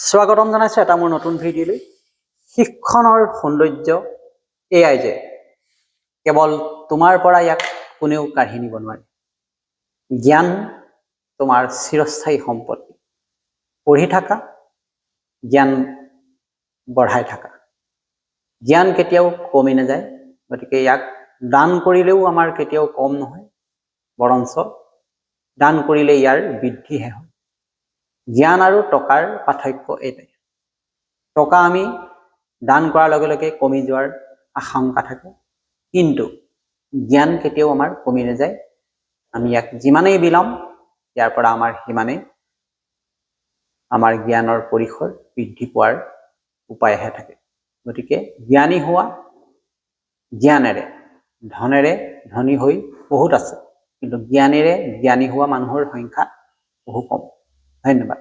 স্বাগতম জানাইছো এটা মোৰ নতুন ভিডিঅ'লৈ। শিক্ষণৰ সৌন্দৰ্য এয়াই যে কেৱল তোমাৰ পৰা ইয়াক কোনেও কাঢ়ি নিব নোৱাৰে। জ্ঞান তোমাৰ চিৰস্থায়ী সম্পত্তি। পঢ়ি থাকা, জ্ঞান বঢ়াই থাকা। জ্ঞান কেতিয়াও কমি নাযায়, গতিকে ইয়াক দান কৰিলেও আমাৰ কেতিয়াও কম নহয়, বৰঞ্চ দান কৰিলে ইয়াৰ বৃদ্ধিহে হয়। জ্ঞান আৰু টকাৰ পাৰ্থক্য এইটাই। টকা আমি দান কৰাৰ লগে লগে কমি যোৱাৰ আশংকা থাকে, কিন্তু জ্ঞান কেতিয়াও আমাৰ কমি নাযায়। আমি ইয়াক যিমানেই বিলাম ইয়াৰ পৰা আমাৰ সিমানেই আমাৰ জ্ঞানৰ পৰিসৰ বৃদ্ধি পোৱাৰ উপায়হে থাকে। গতিকে জ্ঞানী হোৱা, জ্ঞানেৰে ধনেৰে ধনী হৈ বহুত আছে, কিন্তু জ্ঞানেৰে জ্ঞানী হোৱা মানুহৰ সংখ্যা বহু কম। ধন্যবাদ।